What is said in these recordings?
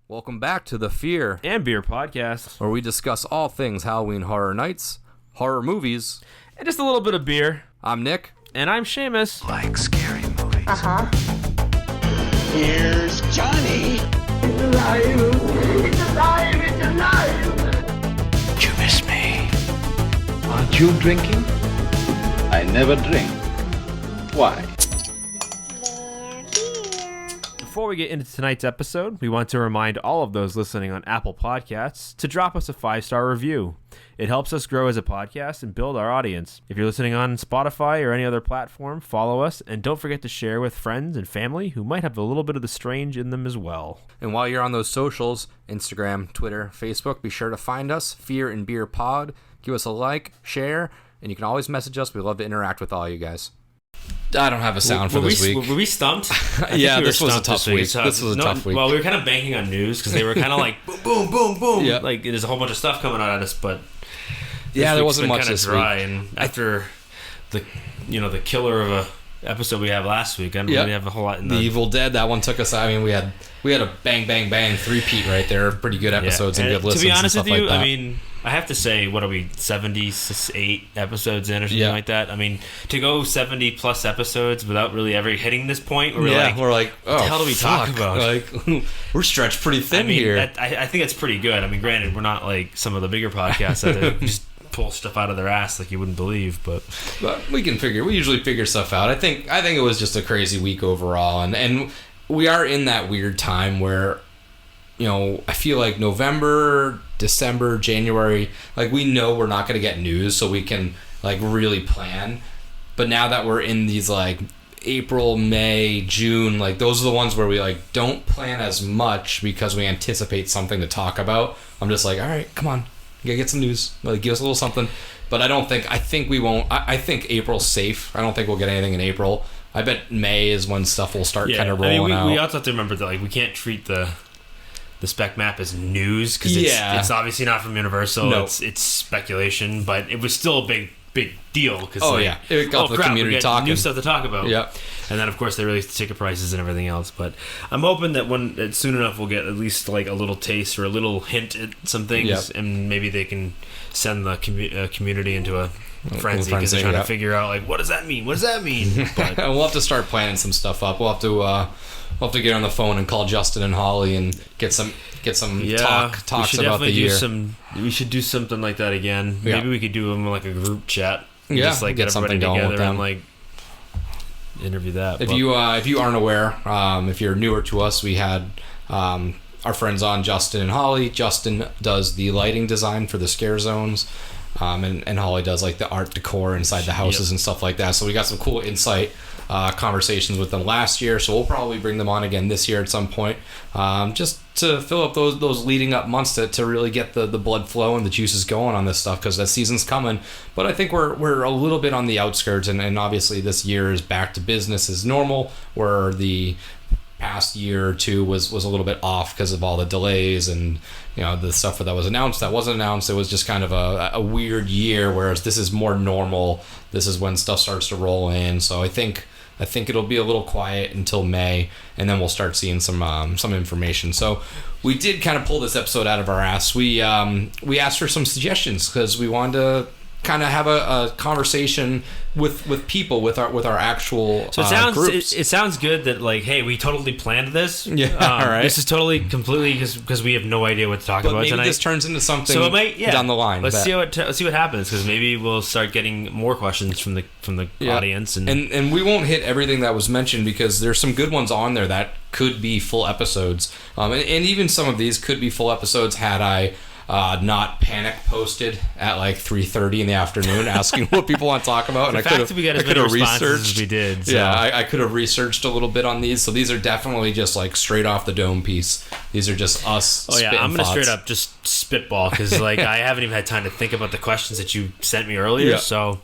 Welcome back to the Fear and Beer podcast, where we discuss all things Halloween Horror Nights, horror movies, and just a little bit of beer. I'm Nick. And I'm Seamus. Like scary movies. Uh-huh. Here's Johnny. It's alive! It's alive! It's alive! You miss me. Aren't you drinking? I never drink. Why? Before we get into tonight's episode, we want to remind all of those listening on Apple Podcasts to drop us a 5-star review. It helps us grow as a podcast and build our audience. If you're listening on Spotify or any other platform, follow us, and don't forget to share with friends and family who might have a little bit of the strange in them as well. And while you're on those socials, Instagram, Twitter, Facebook, be sure to find us, Fear and Beer Pod. Give us a like, share, and you can always message us. We love to interact with all you guys. I don't have a sound for this week. Were we stumped? Yeah, this was a tough week. This was a tough week. Well, we were kind of banking on news because they were kind of like boom, boom, boom, boom. Yeah. Like there's a whole bunch of stuff coming out at us, but yeah, there wasn't much this dry. week. And after the killer of a episode we had last week, I don't really have a whole lot in the Evil Dead. That one took us. I mean, we had a bang, bang, bang 3-peat right there. Pretty good episodes and good listens. To be honest and with stuff you, like that. I mean, I have to say, what are we, 78 episodes in or something like that? I mean, to go 70 plus episodes without really ever hitting this point, where we're like, oh, what the hell do we talk about? Like, we're stretched pretty thin here. I think that's pretty good. I mean, granted, we're not like some of the bigger podcasts that just pull stuff out of their ass like you wouldn't believe, but we usually figure stuff out. I think it was just a crazy week overall, and we are in that weird time where, I feel like November, December, January, like we know we're not going to get news, so we can like really plan. But now that we're in these like April, May, June, like those are the ones where we like don't plan as much because we anticipate something to talk about. I'm just like, all right, come on, you gotta get some news, like give us a little something. But I think we won't. I think April's safe. I don't think we'll get anything in April. I bet May is when stuff will start kind of rolling out. We also have to remember that like we can't treat the spec map as news because it's obviously not from Universal. No. It's speculation, but it was still a big deal because it got the community talking. New stuff to talk about. Yeah, and then of course they released the ticket prices and everything else. But I'm hoping that soon enough we'll get at least like a little taste or a little hint at some things, and maybe they can send the community into a frenzy because they're trying to figure out like what does that mean? What does that mean? But we'll have to start planning some stuff up. We'll have to get on the phone and call Justin and Holly and get some talks about the year. We should do something like that again. Yeah. Maybe we could do them like a group chat. And yeah, just like get everybody together and like interview that. If you aren't aware, if you're newer to us, we had our friends on, Justin and Holly. Justin does the lighting design for the scare zones, and Holly does like the art decor inside the houses and stuff like that. So we got some cool insight conversations with them last year, so we'll probably bring them on again this year at some point, just to fill up those leading up months to really get the blood flow and the juices going on this stuff, because that season's coming. But I think we're a little bit on the outskirts, and obviously this year is back to business as normal, where the past year or two was a little bit off because of all the delays and the stuff that was announced that wasn't announced. It was just kind of a weird year, whereas this is more normal. This is when stuff starts to roll in, so I think it'll be a little quiet until May, and then we'll start seeing some information. So we did kind of pull this episode out of our ass. We asked for some suggestions because we wanted to kind of have a conversation with people, with our actual groups. It sounds good that like, hey, we totally planned this. Yeah, all right. This is totally completely because we have no idea what to talk about maybe tonight. This turns into something so it might, down the line. Let's see what happens, because maybe we'll start getting more questions from the audience, and we won't hit everything that was mentioned because there's some good ones on there that could be full episodes, and even some of these could be full episodes had I not panic posted at like 3:30 in the afternoon asking what people want to talk about, and I could have researched. As we did, so. Yeah, I could have researched a little bit on these. So these are definitely just like straight off the dome piece. These are just us. Oh yeah, I'm gonna straight up just spitball because like I haven't even had time to think about the questions that you sent me earlier. Yeah. So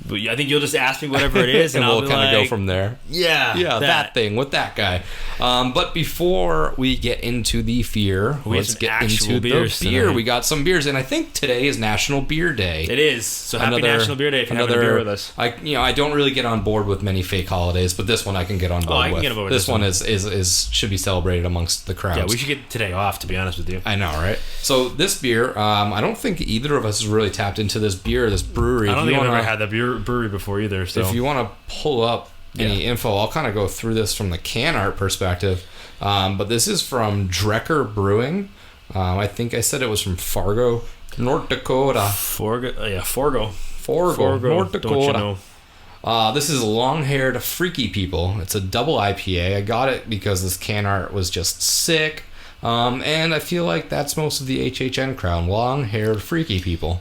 But I think you'll just ask me whatever it is, and, and I'll we'll be kind of like, go from there. Yeah, that thing with that guy. But before we get into the fear, let's get into the beer. Tonight. We got some beers, and I think today is National Beer Day. It is. So happy National Beer Day if you're having a beer with us. I don't really get on board with many fake holidays, but this one I can get on board I can with. get on board with this one is should be celebrated amongst the crowds. Yeah, we should get today off, to be honest with you. I know, right? So this beer, I don't think either of us has really tapped into this beer, this brewery. I don't think I've ever had that brewery before either. So if you want to pull up any info, I'll kind of go through this from the can art perspective. But this is from Drecker Brewing. I think I said it was from Fargo, North Dakota. Fargo, North Dakota. Don't you know? This is Long-Haired Freaky People. It's a double IPA. I got it because this can art was just sick. And I feel like that's most of the HHN crowd. Long-haired freaky people.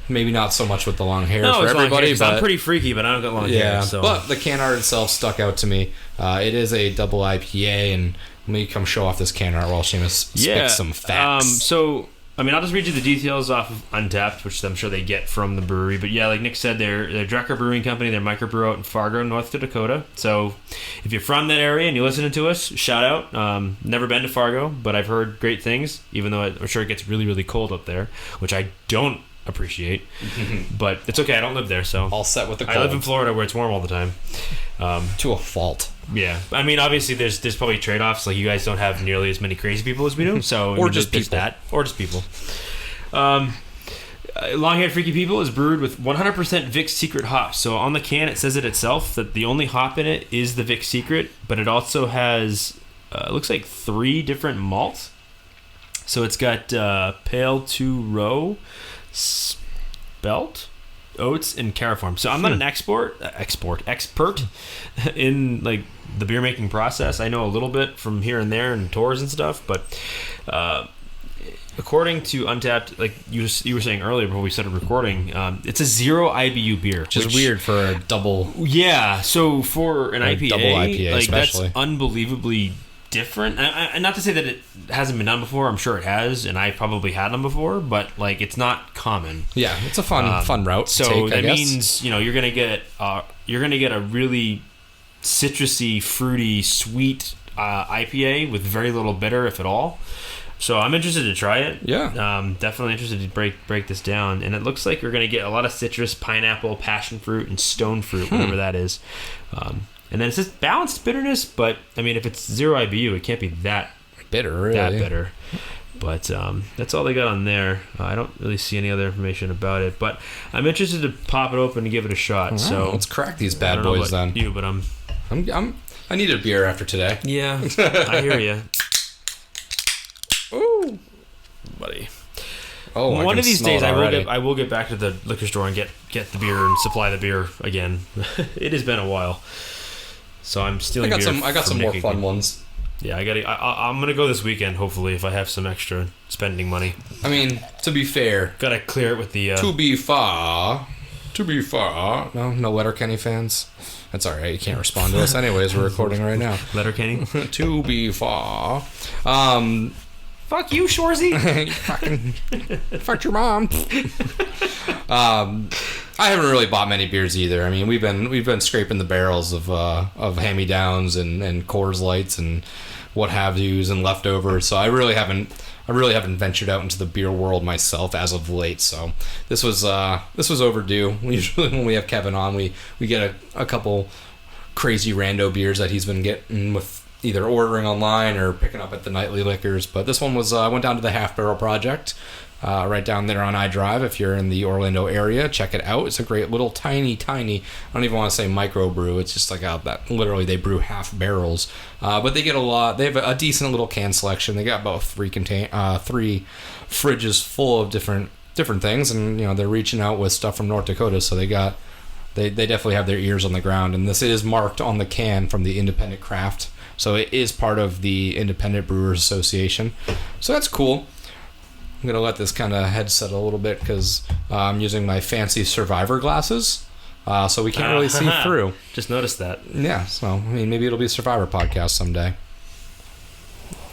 Maybe not so much with the long hair for everybody, but I'm pretty freaky, but I don't got long hair. So. But the can art itself stuck out to me. It is a double IPA, and let me come show off this can art while Seamus spits some facts. So, I mean, I'll just read you the details off of Untapped, which I'm sure they get from the brewery. But yeah, like Nick said, they're Drecker Brewing Company. They're microbrew out in Fargo, North Dakota. So if you're from that area and you're listening to us, shout out. Never been to Fargo, but I've heard great things, even though I'm sure it gets really, really cold up there, which I don't appreciate. But it's okay, I don't live there, so all set with the cold. I live in Florida where it's warm all the time. To a fault. Yeah, I mean, obviously there's probably trade-offs. Like, you guys don't have nearly as many crazy people as we do, so or just people. Or just people. Long-Haired Freaky People is brewed with 100% Vic's Secret hops. So on the can it says it itself that the only hop in it is the Vic's Secret, but it also has it looks like 3 different malts. So it's got Pale 2 Row, Spelt, Oats, and Caraform. So I'm not an expert in like the beer making process. I know a little bit from here and there and tours and stuff, but according to Untapped, like you were saying earlier before we started recording, it's a 0 IBU beer, which is weird for a double. Yeah, so for an IPA, double IPA, like especially. That's unbelievably different. And not to say that it hasn't been done before. I'm sure it has, and I probably had them before, but like it's not common. Yeah, it's a fun route. So to take, that means you're gonna get a really citrusy, fruity, sweet IPA with very little bitter, if at all. So I'm interested to try it. Yeah. Definitely interested to break this down. And it looks like we're going to get a lot of citrus, pineapple, passion fruit, and stone fruit, whatever that is. And then it says balanced bitterness, but I mean, if it's 0 IBU, it can't be that bitter, really. That bitter. But that's all they got on there. I don't really see any other information about it, but I'm interested to pop it open and give it a shot. So let's crack these bad I don't know boys about then. You, but I need a beer after today. Yeah, I hear you. Ooh, buddy. Oh, one of these days I will get back to the liquor store and get the beer and supply the beer again. It has been a while, so I'm stealing. I got some more fun ones. Yeah, I'm gonna go this weekend. Hopefully, if I have some extra spending money. I mean, to be fair, gotta clear it with the. To be fair. No Letterkenny fans. That's all right. You can't respond to us anyways. We're recording right now. Letterkenny. To be fair. Fuck you, Shorzy. Fuck your mom. I haven't really bought many beers either. I mean, we've been scraping the barrels of hand-me-downs and Coors Lights and what have yous and leftovers. So I really haven't ventured out into the beer world myself as of late. So this was overdue. Usually when we have Kevin on, we get a couple crazy rando beers that he's been getting with either ordering online or picking up at the nightly liquors. But this one was I went down to the Half Barrel Project right down there on iDrive. If you're in the Orlando area, check it out. It's a great little tiny, I don't even want to say micro brew. It's just like that literally they brew half barrels. But they get a lot. They have a decent little can selection. They got about 3 fridges full of different things, and they're reaching out with stuff from North Dakota. So they definitely have their ears on the ground, and this is marked on the can from the Independent Craft. So it is part of the Independent Brewers Association. So that's cool. I'm going to let this kind of head settle a little bit because I'm using my fancy Survivor glasses. So we can't really see through. Just noticed that. Yeah. So, I mean, maybe it'll be a Survivor podcast someday.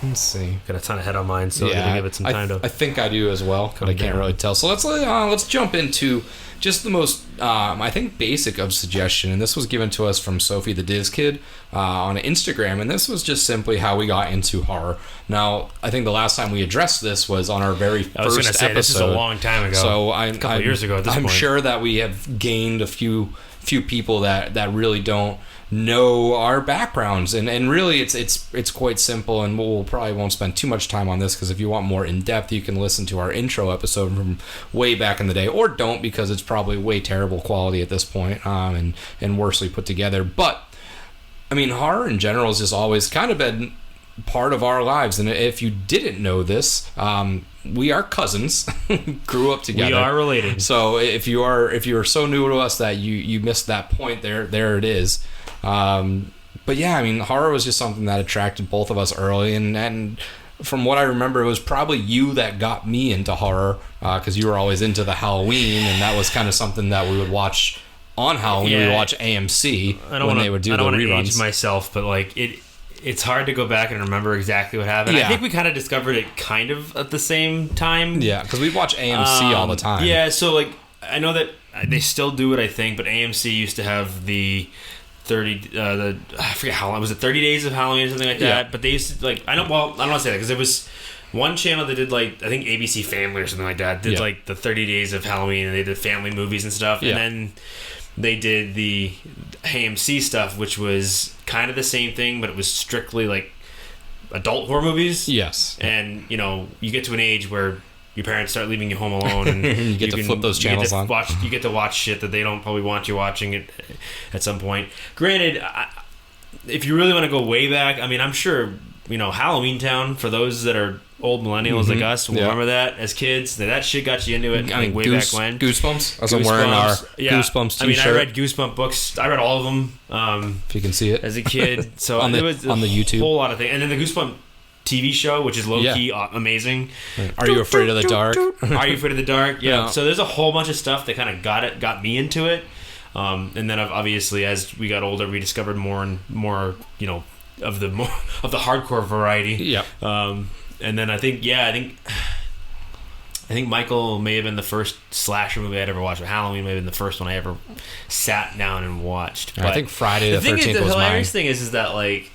Let's see. Got a ton of head on mine, so I'm gonna give it some time to. I think I do as well, but I can't really tell. So let's jump into just the most I think basic of suggestion, and this was given to us from Sophie the Diz Kid on Instagram, and this was just simply how we got into horror. Now I think the last time we addressed this was on our very first episode. This is a long time ago. So a couple of years ago at this point. I'm sure that we have gained a few people that really don't know our backgrounds, and really it's quite simple, and we'll probably won't spend too much time on this, because if you want more in depth, you can listen to our intro episode from way back in the day, or don't, because it's probably way terrible quality at this point, and worsely put together. But I mean, horror in general has just always kind of been part of our lives, and if you didn't know this, we are cousins, grew up together. We are related. So if you are so new to us that you missed that point, there it is. But yeah, I mean, horror was just something that attracted both of us early, and from what I remember, it was probably you that got me into horror, because you were always into the Halloween, and that was kind of something that we would watch on Halloween. We would watch AMC when they would do the reruns. I don't want to age myself, but like it's hard to go back and remember exactly what happened. Yeah. I think we kind of discovered it kind of at the same time. Yeah, because we'd watch AMC all the time. Yeah, so like I know that they still do it, I think, but AMC used to have the 30 I forget how long was it, 30 days of Halloween or something like that. Yeah. But they used to like I don't want to say that, because there was one channel that did like I think ABC Family or something like that did like the 30 days of Halloween, and they did family movies and stuff. And then they did the AMC stuff, which was kind of the same thing, but it was strictly like adult horror movies. Yes. And you get to an age where your parents start leaving you home alone, and you get to flip those channels on. You get to watch shit that they don't probably want you watching it at some point. Granted, if you really want to go way back, I mean, I'm sure Halloween Town, for those that are old millennials like us, will remember that as kids. That shit got you into it. I mean, way back when. Goosebumps. As I'm wearing our Goosebumps t-shirt. I mean, I read Goosebump books. I read all of them. If you can see it as a kid. So on the YouTube, whole lot of things. And then the Goosebump TV show, which is low-key amazing. Are You Afraid of the Dark? Are You Afraid of the Dark? Yeah. So there's a whole bunch of stuff that kind of got me into it. And then obviously as we got older, we discovered more and more, of the hardcore variety. Yeah. And then I think Michael may have been the first slasher movie I'd ever watched. Or Halloween may have been the first one I ever sat down and watched. But I think Friday the 13th was mine. The hilarious thing is that I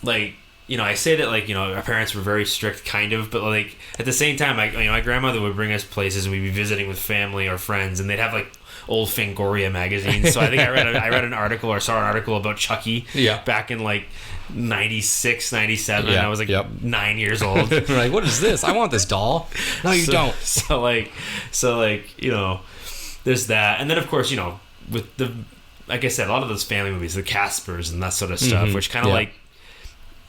say that our parents were very strict, kind of, but like at the same time, my grandmother would bring us places, and we'd be visiting with family or friends, and they'd have like old Fangoria magazines. So I think I read an article or saw an article about Chucky back in like 96, 97. I was like 9 years old. Like, what is this? I want this doll. No, you don't. So there's that, and then of course with the, like I said, a lot of those family movies, the Caspers and that sort of stuff, which kind of like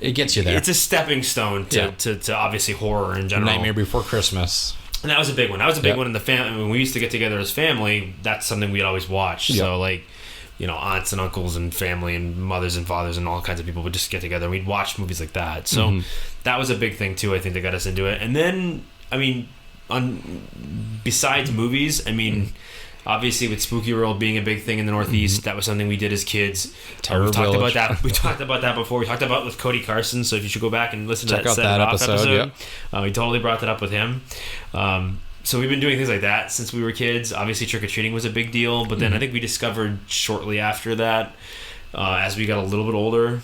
it gets you there. It's a stepping stone to obviously horror in general. Nightmare Before Christmas. And that was a big one. That was a big one in the family. When we used to get together as family, that's something we'd always watch. So aunts and uncles and family and mothers and fathers and all kinds of people would just get together and we'd watch movies like that. So that was a big thing too, I think, that got us into it. And then, I mean, besides movies, I mean, obviously with Spooky World being a big thing in the Northeast, that was something we did as kids. We talked about that. We talked about that before. We talked about it with Cody Carson, so if you should go back and listen to that episode. We totally brought that up with him. So we've been doing things like that since we were kids. Obviously trick-or-treating was a big deal, but then I think we discovered shortly after that, as we got a little bit older,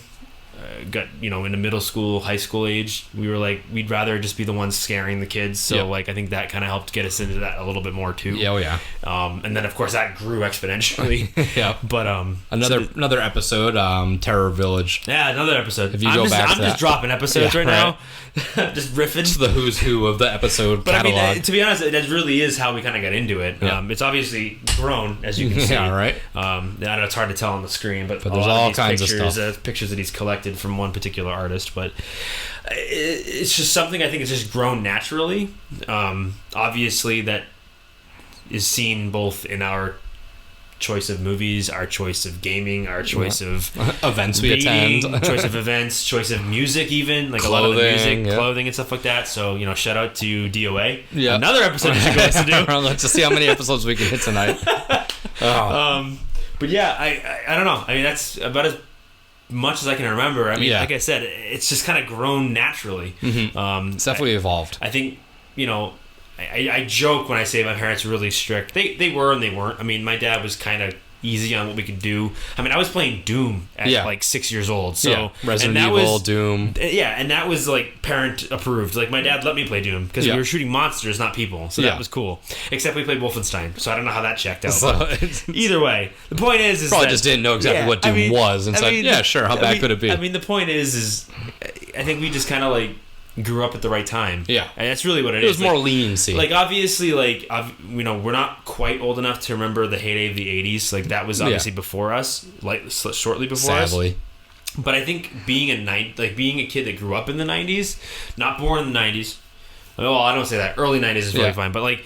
got into middle school, high school age, we were like, we'd rather just be the ones scaring the kids. So I think that kind of helped get us into that a little bit more too. And then of course that grew exponentially. But another episode, Terror Village. Another episode. If you go back I'm just dropping episodes right now. Just riffing. It's the who's who of the episode catalog. I mean, to be honest, that really is how we kind of got into it. It's obviously grown, as you can see. Right. I know it's hard to tell on the screen, but there's all kinds of stuff. Pictures that he's collected from one particular artist, but it's just something I think it's just grown naturally. Obviously, that is seen both in our choice of movies, our choice of gaming, our choice of events we attend, choice of events, choice of music, even like clothing, a lot of the music, clothing and stuff like that. So shout out to DOA. Another episode you should go listen to. Let's just see how many episodes we can hit tonight. But yeah, I don't know. I mean, that's about as much as I can remember, I mean, Yeah. like I said, it's just kind of grown naturally. It's definitely evolved. I think, I joke when I say my parents were really strict. They were and they weren't. I mean, my dad was kind of easy on what we could do. I mean, I was playing Doom at like 6 years old. So Resident Evil, Doom. Yeah, and that was like parent approved. Like my dad let me play Doom because we were shooting monsters, not people. So that was cool. Except we played Wolfenstein, so I don't know how that checked out. So, either way, the point is probably that, just didn't know exactly what Doom was, and said, sure, how bad could it be? I mean, the point is I think we just kind of like grew up at the right time. Yeah. And that's really what it is. It was more leniency. Like, obviously, like, we're not quite old enough to remember the heyday of the 80s. Like, that was obviously before us, like, shortly before us. Sadly. But I think being a kid that grew up in the 90s, not born in the 90s, well, I don't say that. Early 90s is really fine. But, like,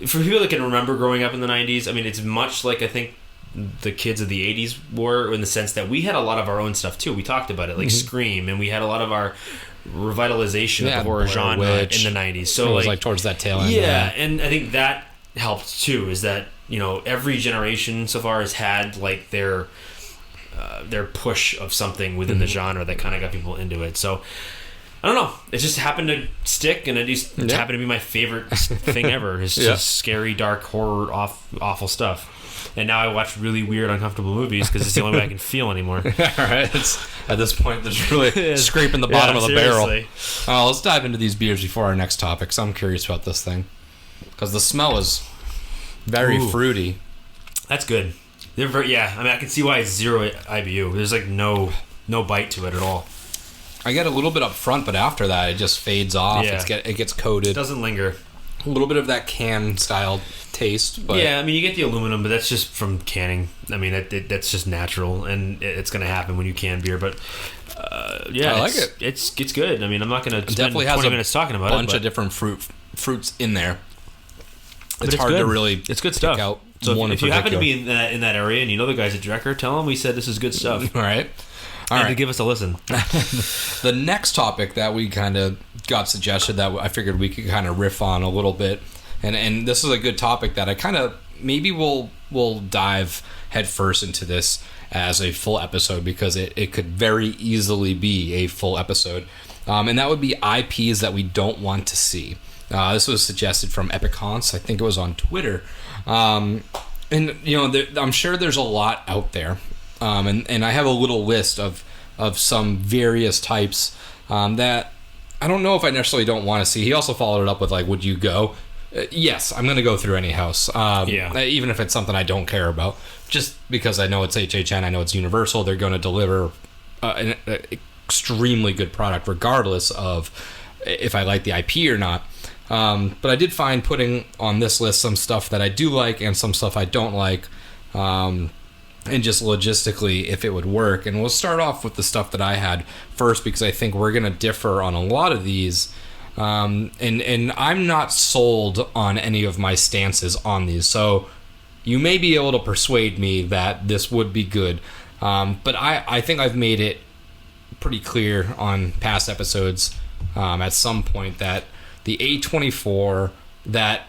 for people that can remember growing up in the 90s, I mean, it's much like, I think, the kids of the 80s were, in the sense that we had a lot of our own stuff, too. We talked about it, like Scream, and we had a lot of our revitalization of the horror genre in the 90s. So it was like towards that tail end. Yeah, and I think that helped too, is that, every generation so far has had like their push of something within the genre that kind of got people into it. So I don't know, it just happened to stick, and it just happened to be my favorite thing ever. It's just scary, dark, horror, awful stuff. And now I watch really weird, uncomfortable movies because it's the only way I can feel anymore. All right. At this point, there's really scraping the bottom of the barrel. Let's dive into these beers before our next topic, because I'm curious about this thing. Because the smell is very fruity. That's good. They're very, I mean, I can see why it's 0 IBU. There's like no bite to it at all. I get a little bit up front, but after that, it just fades off. Yeah. It gets coated. It doesn't linger. A little bit of that can-style taste. But yeah, I mean, you get the aluminum, but that's just from canning. I mean, that's just natural, and it's going to happen when you can beer. But I like it. It's good. I mean, I'm not going to spend 20 minutes talking about it. Bunch of different fruits in there. It's hard good. to really it's good stuff. pick out so one if you happen to be in that area and you know the guys at Drecker, tell them we said this is good stuff. All right. To give us a listen. The next topic that we kind of got suggested that I figured we could kind of riff on a little bit, and this is a good topic that I kind of maybe we'll dive headfirst into this as a full episode, because it could very easily be a full episode, and that would be IPs that we don't want to see. This was suggested from Epic Haunts. I think it was on Twitter, and I'm sure there's a lot out there. And I have a little list of some various types that I don't know if I necessarily don't want to see. He also followed it up with, like, would you go? Yes, I'm going to go through any house. Even if it's something I don't care about. Just because I know it's HHN, I know it's Universal. They're going to deliver an extremely good product regardless of if I like the IP or not. But I did find putting on this list some stuff that I do like and some stuff I don't like. And just logistically, if it would work. And we'll start off with the stuff that I had first, because I think we're going to differ on a lot of these. And I'm not sold on any of my stances on these. So you may be able to persuade me that this would be good. But I think I've made it pretty clear on past episodes at some point that the A24, that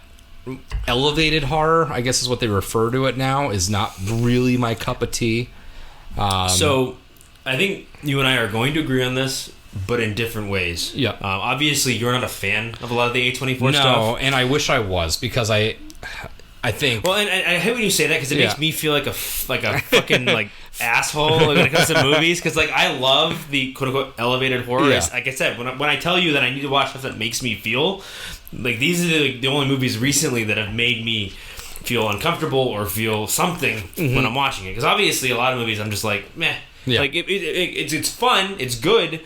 elevated horror, I guess is what they refer to it now, is not really my cup of tea. So I think you and I are going to agree on this, but in different ways. Yeah. Obviously, you're not a fan of a lot of the A24 stuff. No, and I wish I was, because I think... Well, and I hate when you say that, because it makes me feel like a fucking like asshole when it comes to movies, because like I love the quote-unquote elevated horror. Yeah. Like I said, when I tell you that I need to watch stuff that makes me feel... Like, these are the only movies recently that have made me feel uncomfortable or feel something when I'm watching it. Because obviously, a lot of movies I'm just like, meh. Yeah. Like, it's fun, it's good,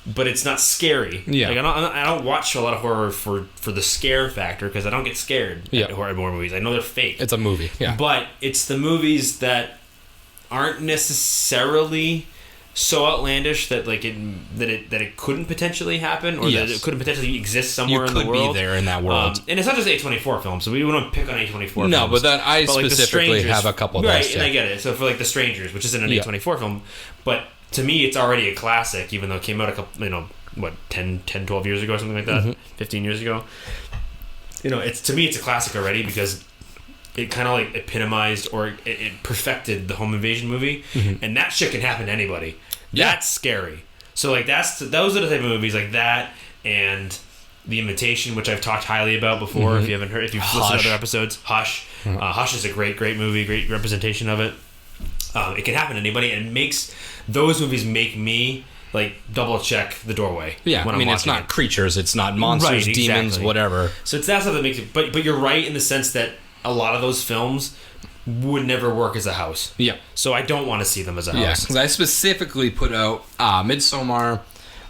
but it's not scary. Yeah. Like, I don't watch a lot of horror for the scare factor, because I don't get scared at horror movies. I know they're fake. It's a movie, yeah. But it's the movies that aren't necessarily so outlandish that like it couldn't potentially happen, or that it couldn't potentially exist somewhere in the world. You could be there in that world. And it's not just A24 films, so we don't pick on A24 films. No, but then I specifically have a couple of those. Right, and I get it. So for like The Strangers, which isn't an A24 film, but to me it's already a classic, even though it came out a couple, 10, 12 years ago or something like that, 15 years ago. It's to me it's a classic already, because it kind of like epitomized, or it perfected the home invasion movie, and that shit can happen to anybody. Yeah. That's scary. So like those are the type of movies like that, and The Invitation, which I've talked highly about before. If you haven't heard, if you've listened to other episodes, Hush. Hush is a great movie, great representation of it. It can happen to anybody, and those movies make me like double check the doorway. Yeah, when I mean, I'm it's watching not creatures, it's not monsters, Right, demons, exactly. whatever. So it's that stuff that makes it. But you're right in the sense that a lot of those films would never work as a house. Yeah. So I don't want to see them as a Yeah, house. because I specifically put out Midsommar,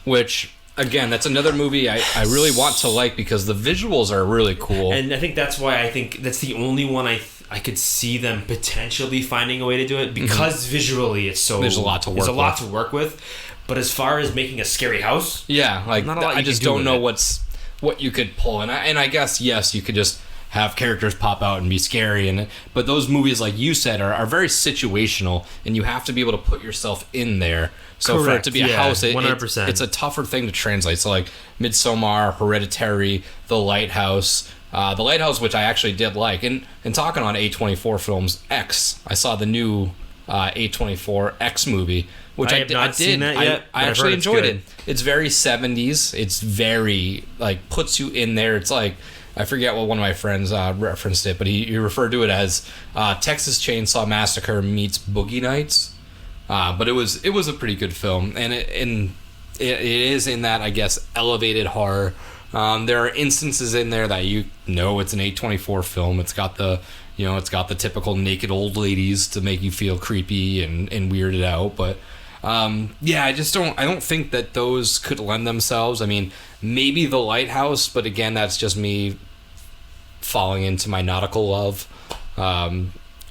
which, again, that's another movie I really want to like because the visuals are really cool. And I think that's why I think that's the only one I could see them potentially finding a way to do it because visually it's so There's a lot to work There's a lot with. to work with. But as far as making a scary house, Yeah, like Not a lot I you just can do don't know with what you could pull, and I guess yes, you could just have characters pop out and be scary, but those movies, like you said, are very situational, and you have to be able to put yourself in there. So for it Correct, to be a yeah, house, 100%. it's a tougher thing to translate. So like Midsommar, Hereditary, The Lighthouse. The Lighthouse, which I actually did like, and talking on A24 films, X. I saw the new A24 X movie, which I I have did. not seen that yet, but I I've actually heard it's enjoyed good. it. It's very 70s. It's very like puts you in there. It's like I forget what one of my friends referenced it, but he referred to it as Texas Chainsaw Massacre meets Boogie Nights. But it was a pretty good film, and it is in that, I guess, elevated horror. There are instances in there that it's an A24 film. It's got the typical naked old ladies to make you feel creepy and weirded out. But I don't think that those could lend themselves. I mean, maybe The Lighthouse, but again, that's just me falling into my nautical love.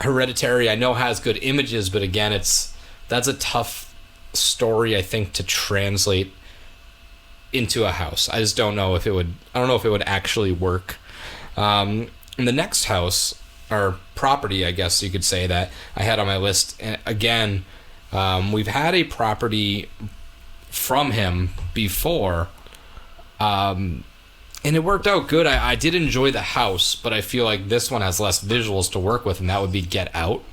Hereditary, I know has good images, but again, that's a tough story, I think, to translate into a house. I just don't know if it would. I don't know if it would actually work. And the next house or property, I guess you could say, that I had on my list. And again, we've had a property from him before, and it worked out good. I did enjoy the house, but I feel like this one has less visuals to work with, and that would be Get Out.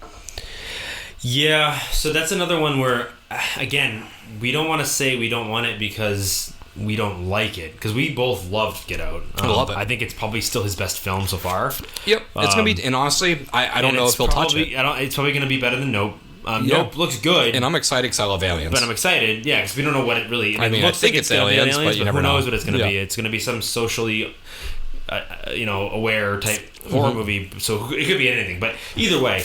Yeah, so that's another one where, again, we don't want to say we don't want it because we don't like it, because we both loved Get Out. I love it. I think it's probably still his best film so far. Yep, it's gonna be. And honestly, I don't know if he'll touch it. It's probably gonna be better than Nope. Yep. Nope looks good, And I'm excited because I love aliens. but I'm excited. Yeah, because we don't know what it really. I mean, looks I think like it's gonna be aliens, but you never who knows know. what it's gonna Yeah. be? It's gonna be some socially, aware type horror movie. So it could be anything. But either way,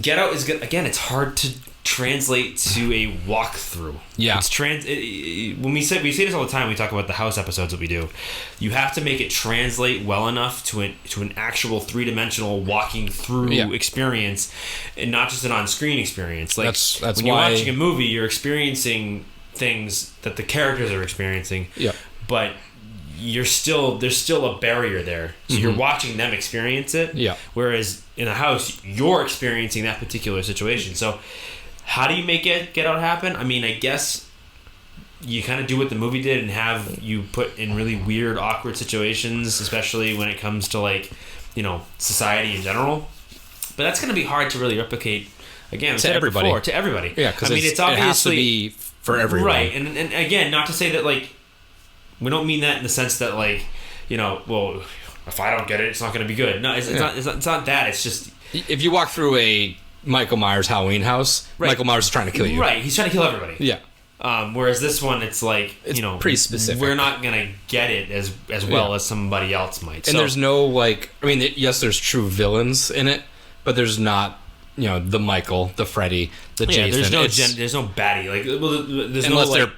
Get Out is good. Again, it's hard to translate to a walkthrough. Yeah. It's when we say this all the time, we talk about the house episodes that we do. You have to make it translate well enough to an actual 3-dimensional walking through experience, and not just an on-screen experience. Like That's when why you're watching a movie, you're experiencing things that the characters are experiencing. Yeah. But there's still a barrier there. So you're watching them experience it. Yeah. Whereas in a house, you're experiencing that particular situation. So how do you make Get Out happen? I mean, I guess you kind of do what the movie did and have you put in really weird, awkward situations, especially when it comes to society in general. But that's going to be hard to really replicate. Again, To everybody. To everybody. Yeah, because it's it obviously has to be for everyone. right. And again, not to say that we don't mean that in the sense that well, if I don't get it, it's not going to be good. No, it's not that. It's just If you walk through a Michael Myers Halloween house, Right. Michael Myers is trying to kill you. right. He's trying to kill everybody. Yeah. Whereas this one, it's pretty specific. We're not gonna get it as well as somebody else might. And there's no yes, there's true villains in it, but there's not the Michael, the Freddy, the Jason. There's no baddie. There's unless no they're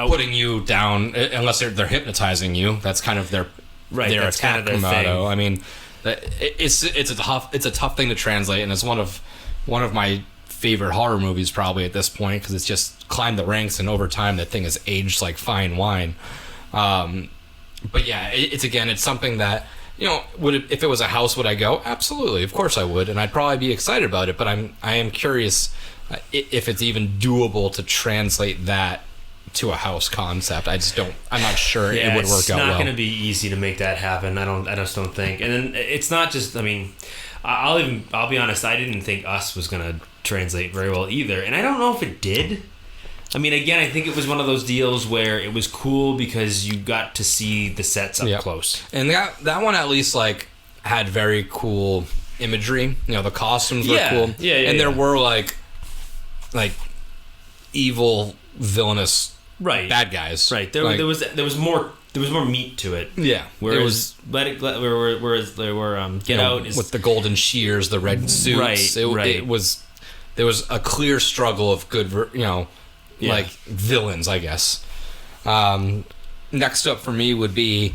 putting you down, unless they're hypnotizing you. That's kind of their that's attack kind of their motto. thing. I mean, it's a tough thing to translate, and it's one of my favorite horror movies probably at this point, because it's just climbed the ranks, and over time that thing has aged like fine wine. But yeah, it's something that if it was a house, would I go? Absolutely, of course I would, and I'd probably be excited about it. But I am curious if it's even doable to translate that to a house concept. I'm not sure it would work out well. It's not going to be easy to make that happen. I just don't think. And then it's not just. I mean, I'll be honest. I didn't think Us was going to translate very well either, and I don't know if it did. I mean, again, I think it was one of those deals where it was cool because you got to see the sets up close. And that one at least like had very cool imagery. You know, the costumes were cool. Yeah, and there were like evil, villainous bad guys. Right. There was more meat to it. Yeah. Whereas Get Out is with the golden shears, the red suits. It was there was a clear struggle of good, like villains, I guess. Next up for me would be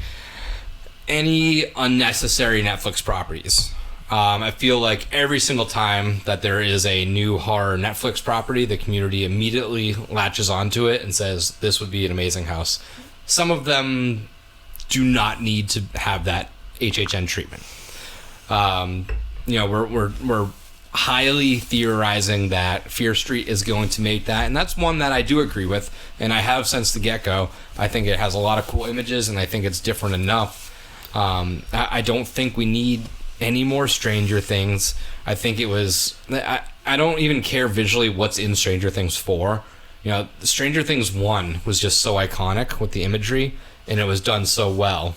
any unnecessary Netflix properties. I feel like every single time that there is a new horror Netflix property, the community immediately latches onto it and says, this would be an amazing house. Some of them do not need to have that HHN treatment. We're highly theorizing that Fear Street is going to make that, and that's one that I do agree with, and I have since the get-go. I think it has a lot of cool images, and I think it's different enough. I don't think we need any more Stranger Things. I think it was... I don't even care visually what's in Stranger Things 4. You know, Stranger Things 1 was just so iconic with the imagery, and it was done so well.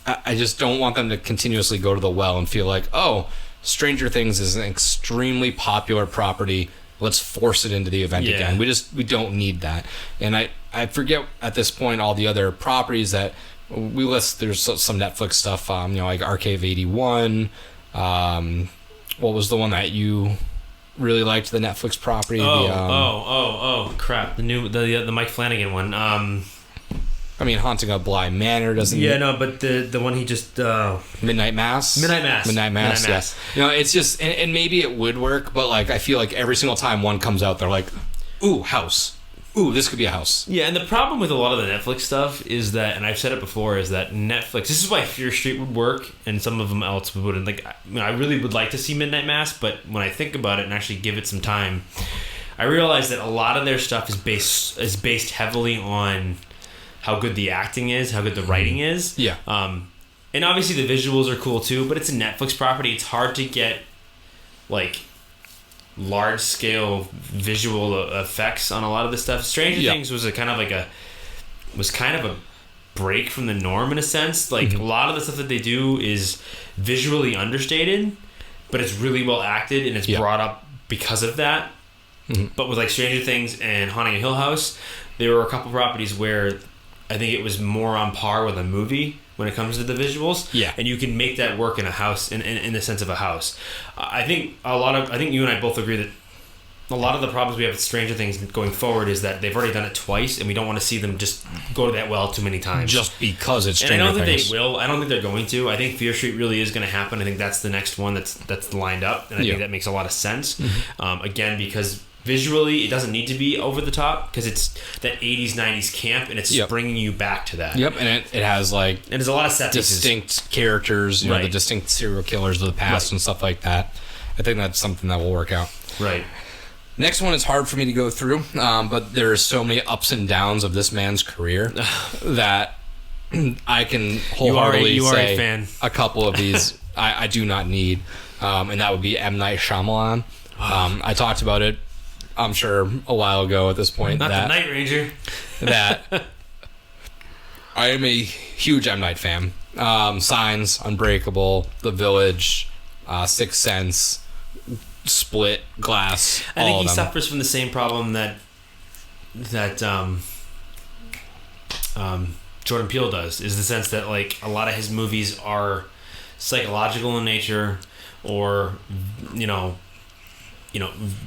I just don't want them to continuously go to the well and feel like, oh, Stranger Things is an extremely popular property. Let's force it into the event again. We don't need that. And I forget at this point all the other properties that we list. There's some Netflix stuff, like Arcade 81. What was the one that you really liked, the Netflix property? Crap. The Mike Flanagan one. Haunting of Bly Manor doesn't... Yeah, no, but the one he just... Midnight Mass? Midnight Mass. Yes. It's just... And maybe it would work, but I feel like every single time one comes out, they're like, ooh, house. Ooh, this could be a house. Yeah, and the problem with a lot of the Netflix stuff is that, and I've said it before, is that Netflix... This is why Fear Street would work, and some of them else wouldn't. I really would like to see Midnight Mass, but when I think about it and actually give it some time, I realize that a lot of their stuff is based heavily on how good the acting is, how good the writing is. Yeah. And obviously the visuals are cool too, but it's a Netflix property. It's hard to get large scale visual effects on a lot of this stuff. Stranger Things was kind of a break from the norm in a sense. A lot of the stuff that they do is visually understated, but it's really well acted and it's brought up because of that. Mm-hmm. But with Stranger Things and Haunting of Hill House, there were a couple properties where I think it was more on par with a movie when it comes to the visuals. Yeah. And you can make that work in a house, in the sense of a house. I think you and I both agree that a lot of the problems we have with Stranger Things going forward is that they've already done it twice, and we don't want to see them just go to that well too many times. Just because it's Stranger Things. And I don't think Things. they will. I don't think they're going to. I think Fear Street really is going to happen. I think that's the next one that's lined up, and I think that makes a lot of sense. Mm-hmm. Again, because visually, it doesn't need to be over the top because it's that 80s, 90s camp, and it's bringing you back to that. Yep, and it has and there's a lot of set distinct pieces. Characters, the distinct serial killers of the past and stuff like that. I think that's something that will work out. Right. Next one is hard for me to go through, but there's so many ups and downs of this man's career that I can wholeheartedly say a fan. A couple of these I do not need, and that would be M. Night Shyamalan. I talked about it, I'm sure, a while ago at this point. Not the Night Ranger. That I am a huge M. Night fan. Signs, Unbreakable, The Village, Sixth Sense, Split, Glass. I think he suffers from the same problem that Jordan Peele does, is the sense that a lot of his movies are psychological in nature, or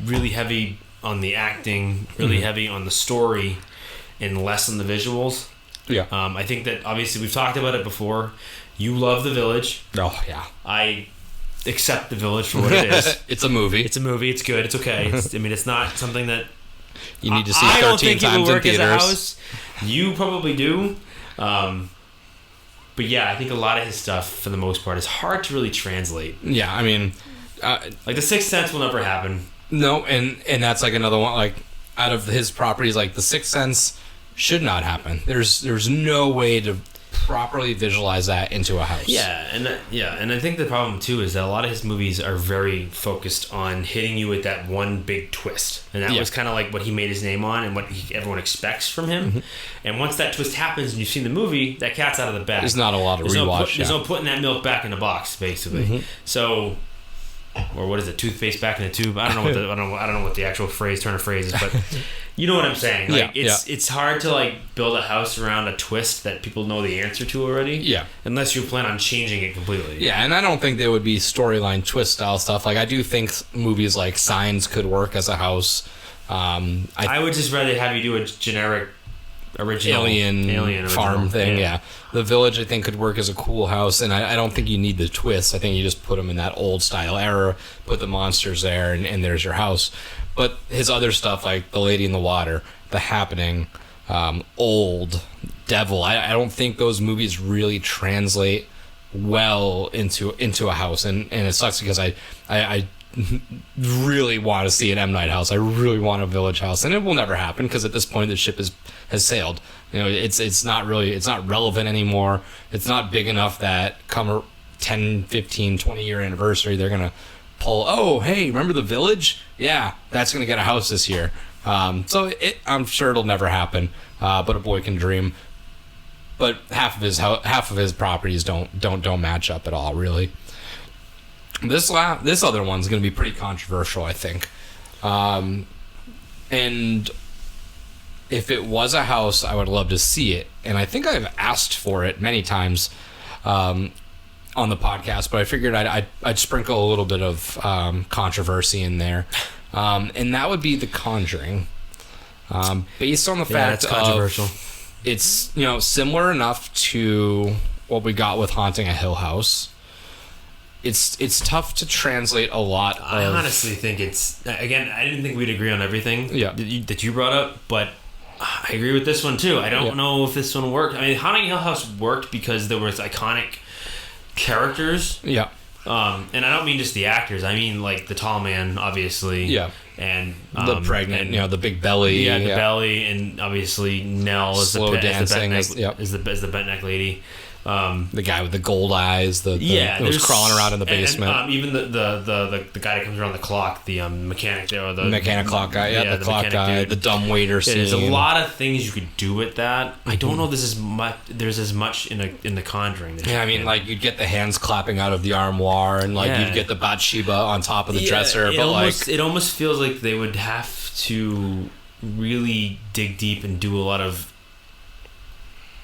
really heavy on the acting, really heavy on the story, and less on the visuals. Yeah. I think that obviously we've talked about it before. You love The Village. Oh yeah. I accept The Village for what it is. It's a movie. It's a movie. It's good. It's okay. It's not something that you need to see 13 times in theaters. I don't think it will work as a house. You probably do. But yeah, I think a lot of his stuff, for the most part, is hard to really translate. Yeah, I mean, The Sixth Sense will never happen. No, and that's another one. Out of his properties, The Sixth Sense should not happen. There's no way to properly visualize that into a house. And I think the problem too is that a lot of his movies are very focused on hitting you with that one big twist, and that was kind of like what he made his name on and what everyone expects from him. And once that twist happens and you've seen the movie, that cat's out of the bag. There's not a lot of rewatch. There's no putting that milk back in the box, basically. So, or what is it? Toothpaste back in the tube? I don't know what the I don't know what the actual turn of phrase is, but you know what I'm saying. Like it's hard to like build a house around a twist that people know the answer to already. Yeah. Unless you plan on changing it completely. Yeah, and I don't think there would be storyline twist style stuff. Like I do think movies like Signs could work as a house. I would just rather have you do a generic original alien farm thing. Yeah. The Village I think could work as a cool house, and I don't think you need the twist. I think you just put them in that old style era, put the monsters there, and there's your house. But his other stuff like The Lady in the Water, The Happening, Old, Devil, I don't think those movies really translate well into a house, and it sucks because I really want to see an M. Night house. I really want a Village house, and it will never happen because at this point the ship has sailed. You know, it's not relevant anymore. It's not big enough that come 10, 15, 20 year anniversary they're gonna pull. Oh, hey, remember The Village? Yeah, that's gonna get a house this year. So I'm sure it'll never happen. But a boy can dream. But half of his properties don't match up at all, really. This other one's going to be pretty controversial, I think. And if it was a house, I would love to see it. And I think I've asked for it many times on the podcast, but I figured I'd sprinkle a little bit of controversy in there. And that would be The Conjuring. Based on the fact of it's similar enough to what we got with Haunting a Hill House. It's tough to translate a lot. I honestly think again, I didn't think we'd agree on everything that you brought up, but I agree with this one too. I don't know if this one worked. I mean, Haunting Hill House worked because there was iconic characters. Yeah. And I don't mean just the actors. I mean like the tall man, obviously. Yeah. And the pregnant, the big belly. Yeah, the belly, and obviously Nell is slow dancing is the bent neck lady. The guy with the gold eyes, that was crawling around in the basement. And, even the guy that comes around the clock, the mechanic there, or the mechanic clock guy, the clock guy, dude. The dumb waiter scene. There's a lot of things you could do with that. I don't know if there's as much in the Conjuring. Yeah, I mean, like you'd get the hands clapping out of the armoire, and like you'd get the Bathsheba on top of the dresser. But it almost feels like they would have to really dig deep and do a lot of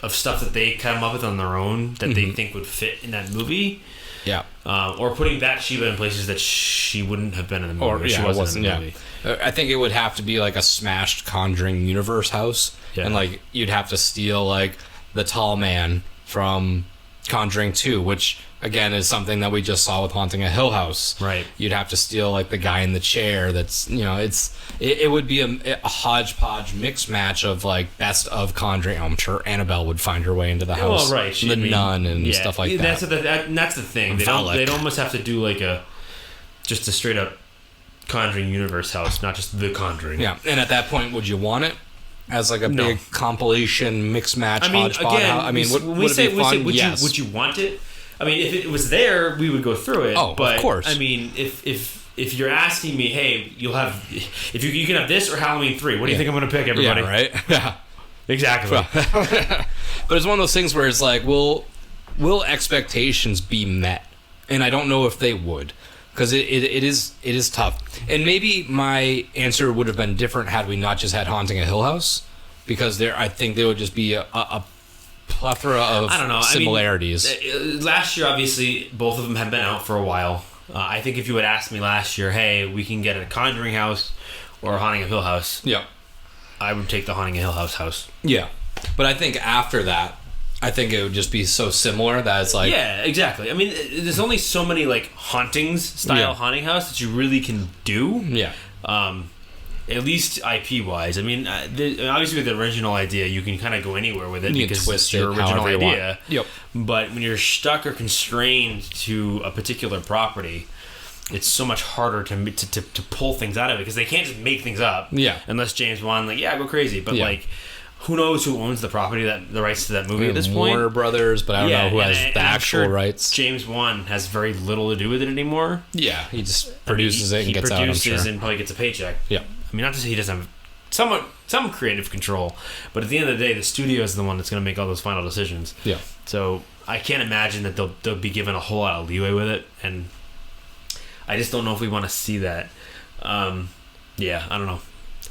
stuff that they come up with on their own that they think would fit in that movie. Yeah. Or putting Bathsheba in places that she wouldn't have been in the movie. Or she wasn't in the movie. I think it would have to be like a smashed Conjuring universe house. Yeah. And like you'd have to steal like the tall man from Conjuring 2, which again is something that we just saw with Haunting a Hill House. Right. You'd have to steal like the guy in the chair. That's it would be a hodgepodge mixed match of like best of Conjuring. I'm sure Annabelle would find her way into the house. Well, right. Nun and stuff like that. That's the thing. They'd almost have to do like just a straight up Conjuring universe house, not just The Conjuring. Yeah. And at that point, would you want it as like a big compilation mixed match hodgepodge? Yes. Would you want it? I mean, if it was there, we would go through it. Oh, but, of course. I mean, if you're asking me, hey, you can have this or Halloween 3. What do you think I'm going to pick, everybody? Yeah, right? Yeah. Exactly. But it's one of those things where it's like, will expectations be met? And I don't know if they would, because it is tough. And maybe my answer would have been different had we not just had Haunting a Hill House, because I think there would just be a plethora of similarities. I mean, last year, obviously, both of them have been out for a while. I think if you had asked me last year, hey, we can get a Conjuring house or a Haunting of Hill House, I would take the Haunting of Hill House. Yeah. But I think after that, I think it would just be so similar that it's like... Yeah, exactly. I mean, there's only so many like hauntings style haunting house that you really can do. Yeah. At least IP wise. I mean, obviously with the original idea, you can kind of go anywhere with it because it's your original idea. Yep. But when you're stuck or constrained to a particular property, it's so much harder to pull things out of it because they can't just make things up. Yeah. Unless James Wan, go crazy. But who knows who owns the property, the rights to that movie at this point. Warner Brothers, but I don't know who has the actual rights. James Wan has very little to do with it anymore. Yeah, he just produces it and gets out, I'm sure. He produces and probably gets a paycheck. Yeah. I mean, not to say he doesn't have some creative control, but at the end of the day, the studio is the one that's going to make all those final decisions. Yeah. So I can't imagine that they'll be given a whole lot of leeway with it, and I just don't know if we want to see that. Yeah, I don't know.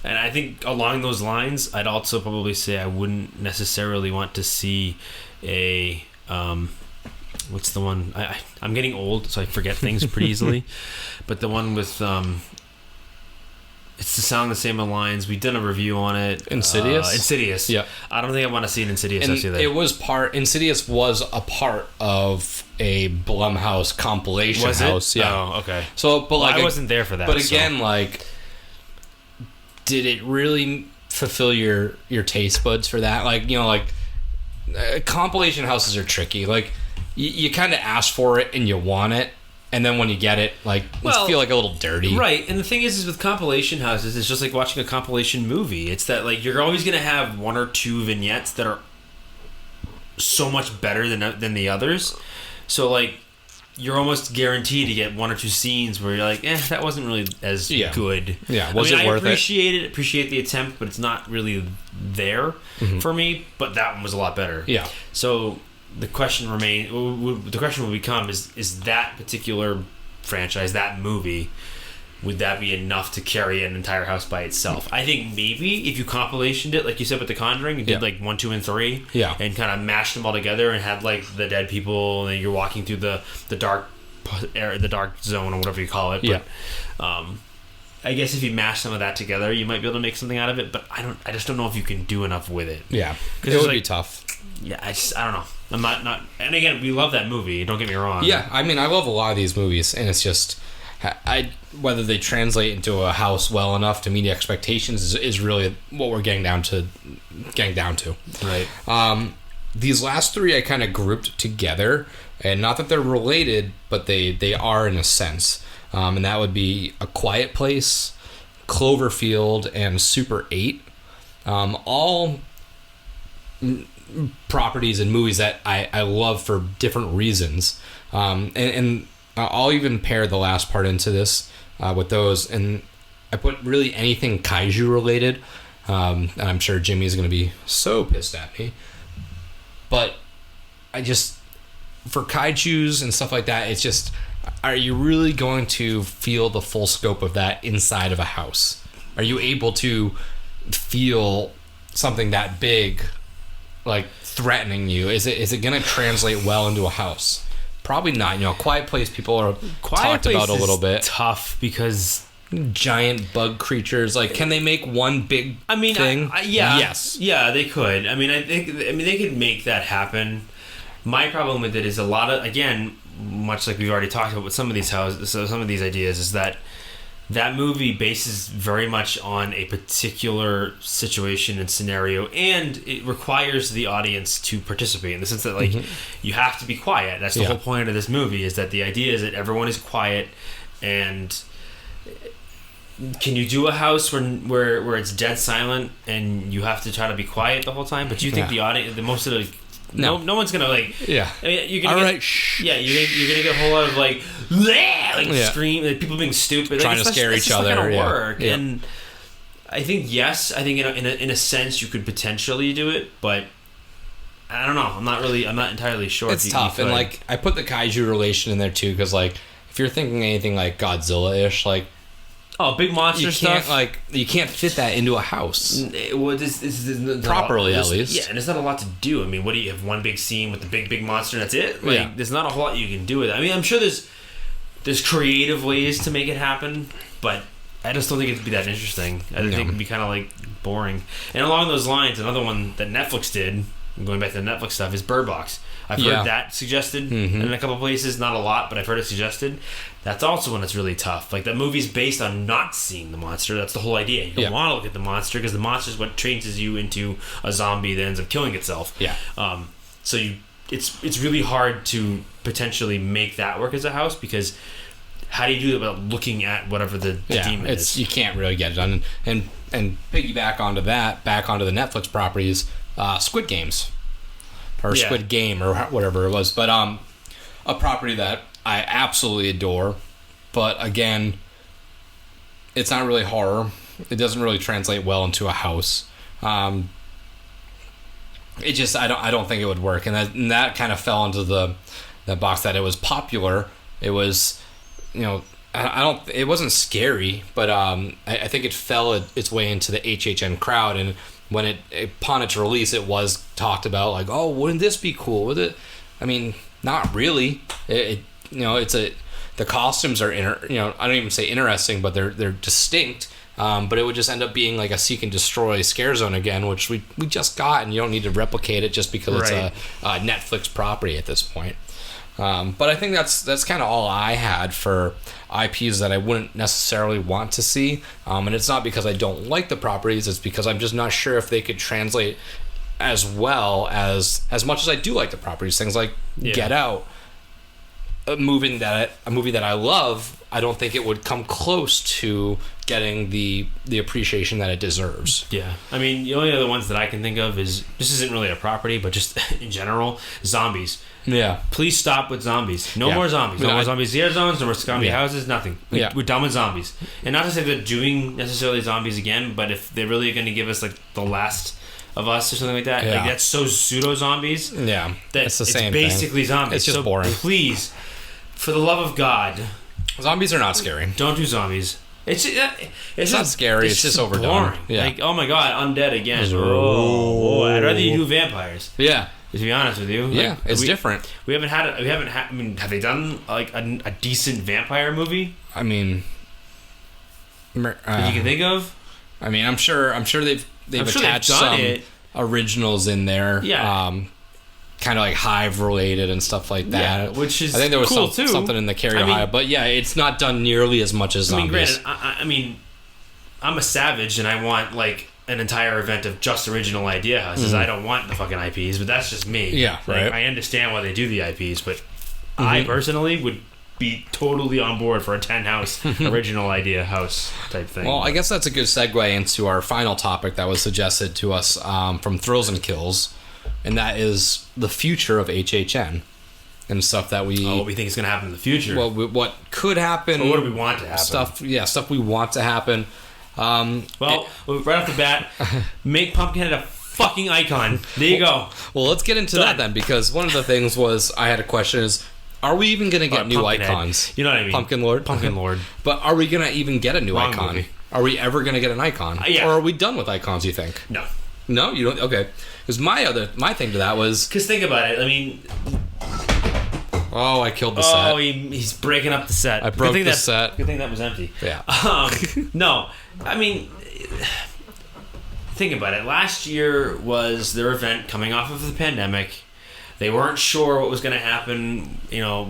And I think along those lines, I'd also probably say I wouldn't necessarily want to see a what's the one? I'm getting old, so I forget things pretty easily. But the one with it's the sound the same lines. We did a review on it. Insidious. Yeah. I don't think I want to see an Insidious. And Insidious was a part of a Blumhouse compilation house. Yeah. Oh, okay. So, but like I wasn't there for that. But again, like, did it really fulfill your taste buds for that? Like, compilation houses are tricky. Like, you kind of ask for it and you want it, and then when you get it, like, you feel like a little dirty. Right, and the thing is with compilation houses, it's just like watching a compilation movie. It's that, like, you're always going to have one or two vignettes that are so much better than the others. So, like, you're almost guaranteed to get one or two scenes where you're like, that wasn't really as good. Yeah, was it worth it? Appreciate the attempt, but it's not really there for me. But that one was a lot better. Yeah. So the question will become: is that particular franchise, that movie, would that be enough to carry an entire house by itself? I think maybe if you compilationed it, like you said with The Conjuring, you did like 1, 2, and 3, and kind of mashed them all together and had like the dead people, and you're walking through the dark zone or whatever you call it. But, I guess if you mash some of that together, you might be able to make something out of it. But I just don't know if you can do enough with it. Yeah, it would be tough. Yeah, I don't know. I'm not. And again, we love that movie. Don't get me wrong. Yeah, I mean, I love a lot of these movies, and it's just, whether they translate into a house well enough to meet the expectations is really what we're getting down to. Right. These last three I kind of grouped together, and not that they're related, but they are in a sense. And that would be A Quiet Place, Cloverfield, and Super 8. All properties and movies that I love for different reasons. And I'll even pair the last part into this with those. And I put really anything kaiju related. And I'm sure Jimmy is going to be so pissed at me. But for kaijus and stuff like that, it's just, are you really going to feel the full scope of that inside of a house? Are you able to feel something that big, like, threatening you? Is it going to translate well into a house? Probably not. Quiet Place, people are talked about a little bit. Tough because giant bug creatures. Like, can they make one big thing? Yes. Yeah, they could. I mean, they could make that happen. My problem with it is a lot of, again, much like we've already talked about with some of these houses, so some of these ideas, is that movie bases very much on a particular situation and scenario, and it requires the audience to participate in the sense that, like, you have to be quiet. That's the whole point of this movie, is that the idea is that everyone is quiet. And can you do a house where it's dead silent and you have to try to be quiet the whole time? But do you think the audience, most of the no one's gonna, like, I mean, you're gonna shh. Yeah, you're gonna get a whole lot of like scream, like, people being stupid, trying to scare each other. Not gonna work. And I think in a sense you could potentially do it, but I don't know. I'm not entirely sure. It's tough, and like I put the kaiju relation in there too, because like if you're thinking anything like Godzilla-ish, like. Oh, big monster stuff. You can't fit that into a house. Properly, at least. Yeah, and there's not a lot to do. I mean, what do you have? One big scene with the big monster, and that's it? Like, there's not a whole lot you can do with it. I mean, I'm sure there's creative ways to make it happen, but I just don't think it'd be that interesting. I think it'd be kind of, like, boring. And along those lines, another one that Netflix did, going back to the Netflix stuff, is Bird Box. I've heard that suggested in a couple places. Not a lot, but I've heard it suggested. That's also one that's really tough. Like, that movie's based on not seeing the monster. That's the whole idea. You don't want to look at the monster because the monster is what changes you into a zombie that ends up killing itself. Yeah. So it's really hard to potentially make that work as a house, because how do you do it without looking at whatever the demon is? You can't really get it done. And piggyback onto that, back onto the Netflix properties, Squid Games. Or Squid Game, or whatever it was. But a property that I absolutely adore. But again, it's not really horror. It doesn't really translate well into a house. I don't think it would work. And that kind of fell into the box that it was popular. It was, it wasn't scary, but I think it fell its way into the HHN crowd. And when upon its release, it was talked about like, oh, wouldn't this be cool? Would it? I mean, not really. The costumes are I don't even say interesting, but they're distinct. But it would just end up being like a seek and destroy scare zone again, which we just got, and you don't need to replicate it just because it's a Netflix property at this point. But I think that's kind of all I had for IPs that I wouldn't necessarily want to see. And it's not because I don't like the properties, it's because I'm just not sure if they could translate as well as much as I do like the properties. Things like Get Out, a movie that I love. I don't think it would come close to getting the appreciation that it deserves. Yeah. I mean, the only other ones that I can think of is, this isn't really a property, but just in general, zombies. Yeah. Please stop with zombies. No more zombies. No more zombie scare zones, no more zombie houses, nothing. We're done with zombies. And not to say they're doing necessarily zombies again, but if they're really going to give us like The Last of Us or something like that, like that's so pseudo zombies. Yeah. That it's the same basically thing. Zombies. It's just so boring. Please, for the love of God, zombies are not scary. don't do zombies. It's not scary. It's just overdone. Boring. Yeah. Like, oh my God, undead again. I'd rather you do vampires. Yeah. To be honest with you. Yeah, it's different. We haven't had. I mean, have they done like a decent vampire movie? I mean, that you can think of? I mean, I'm sure they've attached some originals in there. Yeah. Kind of like Hive related and stuff like that. Yeah, which is I think there was cool too. something in the Carry Hive, but yeah, it's not done nearly as much as zombies. I mean, I'm a savage and I want like an entire event of just original idea houses. I don't want the fucking IPs, but that's just me. Yeah, right. Like, I understand why they do the IPs, but I personally would be totally on board for a 10-house original idea house type thing. Well, I guess that's a good segue into our final topic that was suggested to us from Thrills and Kills, and that is the future of HHN and stuff that what we think is going to happen in the future. Well, what could happen. Or what do we want to happen? Stuff we want to happen. Right off the bat, make Pumpkinhead a fucking icon. There you go. Well, let's get into that then, because one of the things was I had a question is, are we even going to get new icons? You know what I mean? Pumpkin Lord. But are we going to even get a new icon? Movie. Are we ever going to get an icon? Yeah. Or are we done with icons, you think? No. No? You don't? Okay. Because my thing to that was... Because think about it. I mean... Oh, I killed the set. Oh, he's breaking up the set. I broke the set. Good thing that was empty. Yeah. No. I mean... Think about it. Last year was their event coming off of the pandemic. They weren't sure what was going to happen,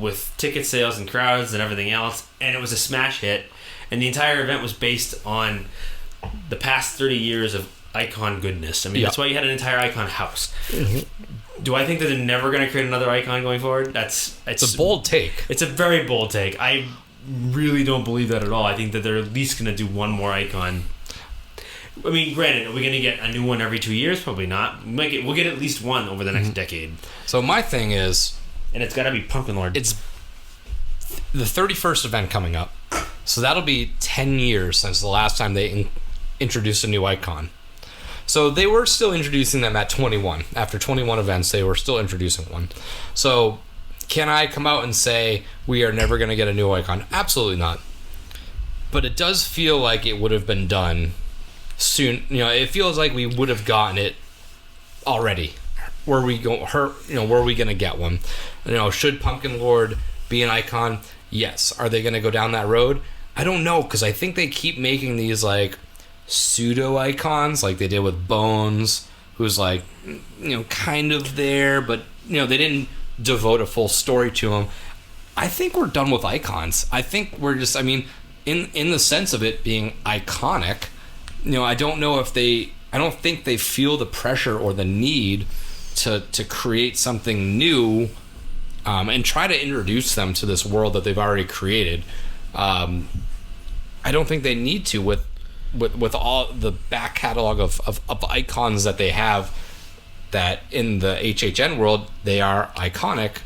with ticket sales and crowds and everything else, and it was a smash hit. And the entire event was based on the past 30 years of icon goodness. I mean, that's why you had an entire icon house. Mm-hmm. Do I think that they're never going to create another icon going forward? It's a bold take. It's a very bold take. I really don't believe that at all. I think that they're at least going to do one more icon. I mean, granted, are we going to get a new one every 2 years? Probably not. We'll get at least one over the next decade. So my thing is... And it's got to be Pumpkin Lord. It's the 31st event coming up. So that'll be 10 years since the last time they introduced a new icon. So they were still introducing them at 21. After 21 events, they were still introducing one. So can I come out and say we are never going to get a new icon? Absolutely not. But it does feel like it would have been done soon. It feels like we would have gotten it already. Were we going to get one? Should Pumpkin Lord be an icon? Yes. Are they going to go down that road? I don't know, because I think they keep making these like pseudo icons, like they did with Bones, who's like kind of there, but they didn't devote a full story to him. I think we're done with icons. I think we're just, in the sense of it being iconic, I don't think they feel the pressure or the need to create something new and try to introduce them to this world that they've already created. I don't think they need to with all the back catalog of icons that they have, that in the HHN world they are iconic.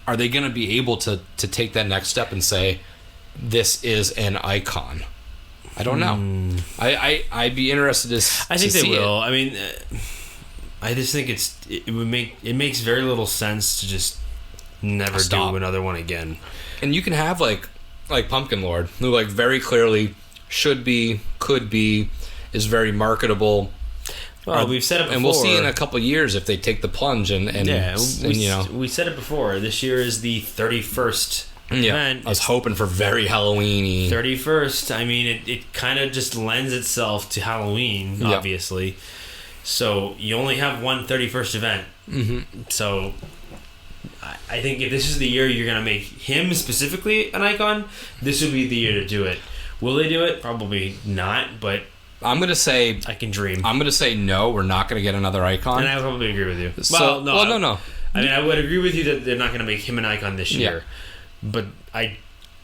Are they going to be able to take that next step and say, this is an icon? I don't know. I'd be interested to I think see they will. it. I mean, I just think it makes very little sense to just never Stop. do another one again. And you can have like Pumpkin Lord, who like very clearly should be, could be, is very marketable. Well, we've said it before, and we'll see in a couple of years if they take the plunge and we said it before. This year is the 31st event. I was hoping for very Halloween-y. 31st. I mean, it kind of just lends itself to Halloween, obviously. So you only have one 31st event. Mm-hmm. So I think if this is the year you're going to make him specifically an icon, this would be the year to do it. Will they do it? Probably not, but I'm going to say... I can dream. I'm going to say no, we're not going to get another icon. And I probably agree with you. So, no. I mean, I would agree with you that they're not going to make him an icon this year. But I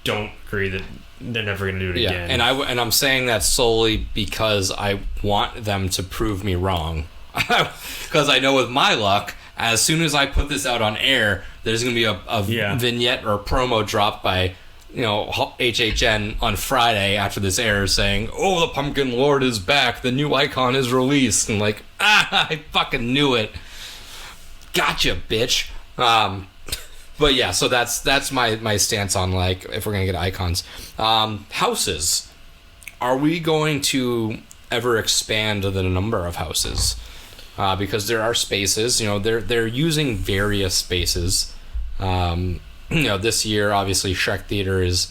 don't agree that they're never going to do it again. And I'm saying that solely because I want them to prove me wrong. Because I know with my luck, as soon as I put this out on air, there's going to be a vignette or promo dropped by HHN on Friday after this airs saying, "Oh, the Pumpkin Lord is back. The new icon is released." And like, I fucking knew it. Gotcha, bitch. But yeah, so that's my stance on like if we're gonna get icons. Houses. Are we going to ever expand the number of houses? Because there are spaces. They're using various spaces. This year, obviously, Shrek Theater is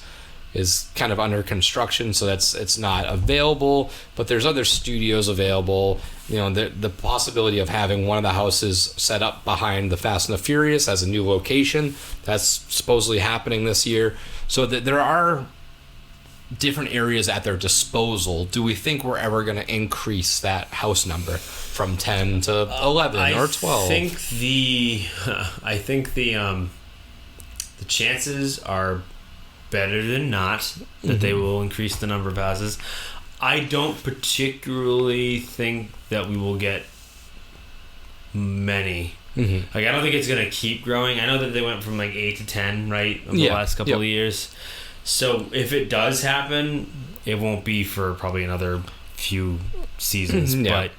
kind of under construction, so it's not available. But there's other studios available. The possibility of having one of the houses set up behind the Fast and the Furious as a new location, that's supposedly happening this year. So that there are different areas at their disposal. Do we think we're ever going to increase that house number from 10 to 11 or 12? I think the chances are better than not that they will increase the number of houses. I don't particularly think that we will get many. Mm-hmm. Like, I don't think it's going to keep growing. I know that they went from like 8 to 10, right, in the last couple of years. So if it does happen, it won't be for probably another few seasons. But